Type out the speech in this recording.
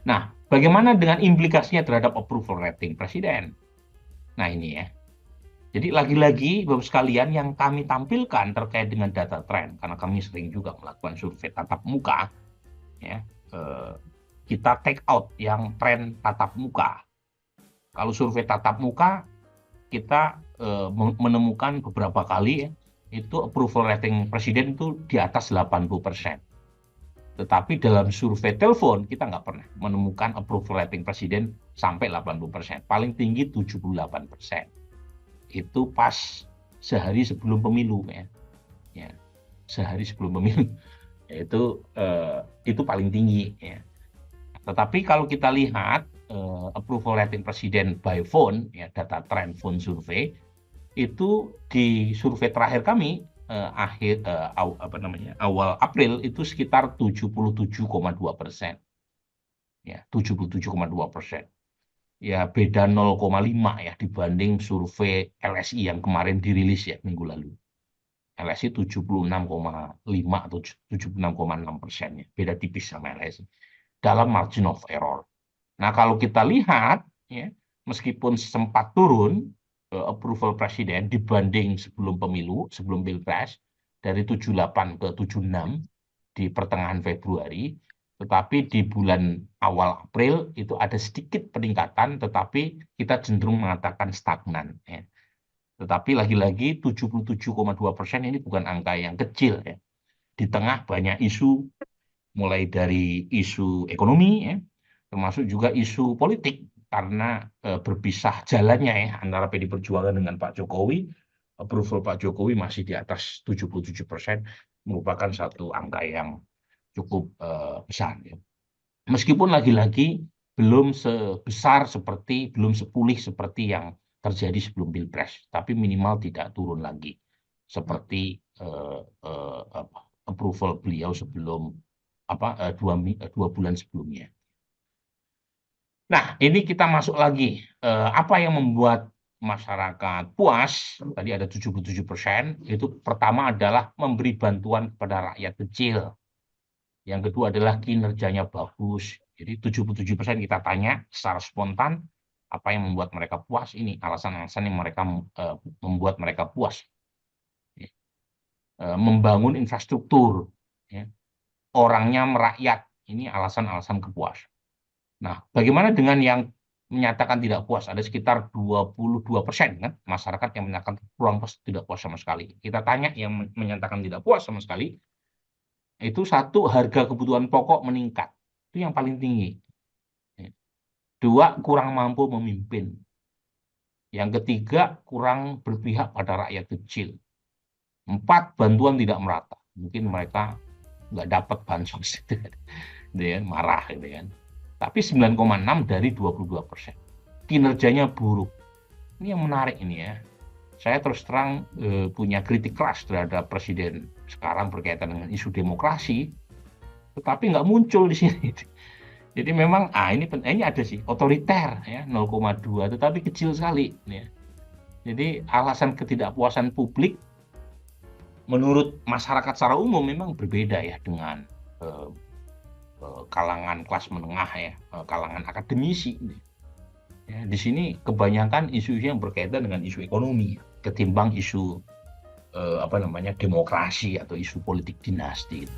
Nah, bagaimana dengan implikasinya terhadap approval rating presiden? Nah, ini ya. Jadi lagi-lagi Bapak sekalian yang kami tampilkan terkait dengan data tren, karena kami sering juga melakukan survei tatap muka, ya, eh, kita take out yang tren tatap muka. Kalau survei tatap muka, kita menemukan beberapa kali ya, itu approval rating presiden itu di atas 80%. Tetapi dalam survei telepon, kita nggak pernah menemukan approval rating presiden sampai 80%. Paling tinggi 78%. Itu pas sehari sebelum pemilu ya. Ya, sehari sebelum pemilu. Itu paling tinggi ya. Tetapi kalau kita lihat approval rating presiden by phone ya, data trend phone survei itu di survei terakhir kami awal April itu sekitar 77,2%. Ya, 77,2%. Ya, beda 0,5 ya dibanding survei LSI yang kemarin dirilis ya minggu lalu. LSI 76,5 atau 76,6% ya. Beda tipis sama LSI. Dalam margin of error. Nah, kalau kita lihat, ya, meskipun sempat turun approval presiden dibanding sebelum pemilu, sebelum pilpres, dari 78 ke 76 di pertengahan Februari, tetapi di bulan awal April itu ada sedikit peningkatan, tetapi kita cenderung mengatakan stagnan. Ya. Tetapi lagi-lagi 77,2% ini bukan angka yang kecil. Ya. Di tengah banyak isu, mulai dari isu ekonomi, ya, termasuk juga isu politik karena berpisah jalannya ya antara PD Perjuangan dengan Pak Jokowi. Approval Pak Jokowi masih di atas 77%, merupakan satu angka yang cukup besar ya. Meskipun lagi-lagi belum sebesar seperti, belum sepulih seperti yang terjadi sebelum Pilpres, tapi minimal tidak turun lagi seperti approval beliau sebelum dua bulan sebelumnya. Nah, ini kita masuk lagi. Apa yang membuat masyarakat puas? Tadi ada 77%. Itu pertama adalah memberi bantuan kepada rakyat kecil. Yang kedua adalah kinerjanya bagus. Jadi 77% kita tanya secara spontan, apa yang membuat mereka puas? Ini alasan-alasan yang mereka membuat mereka puas. Membangun infrastruktur. Ya. Orangnya merakyat. Ini alasan-alasan kepuasan. Nah, bagaimana dengan yang menyatakan tidak puas? Ada sekitar 22% kan masyarakat yang menyatakan kurang puas, tidak puas sama sekali. Kita tanya yang menyatakan tidak puas sama sekali, itu satu, harga kebutuhan pokok meningkat. Itu yang paling tinggi. Dua, kurang mampu memimpin. Yang ketiga, kurang berpihak pada rakyat kecil. Empat, bantuan tidak merata. Mungkin mereka nggak dapat bansos, gitu kan, marah gitu kan. Tapi 9,6 dari 22%. Kinerjanya buruk. Ini yang menarik ini ya. Saya terus terang punya kritik keras terhadap presiden sekarang berkaitan dengan isu demokrasi, tetapi nggak muncul di sini. Jadi memang ini ada sih otoriter ya 0,2, tetapi kecil sekali ya. Jadi alasan ketidakpuasan publik menurut masyarakat secara umum memang berbeda ya dengan eh, kalangan kelas menengah ya, kalangan akademisi. Ya, di sini kebanyakan isu-isu yang berkaitan dengan isu ekonomi ketimbang isu demokrasi atau isu politik dinasti.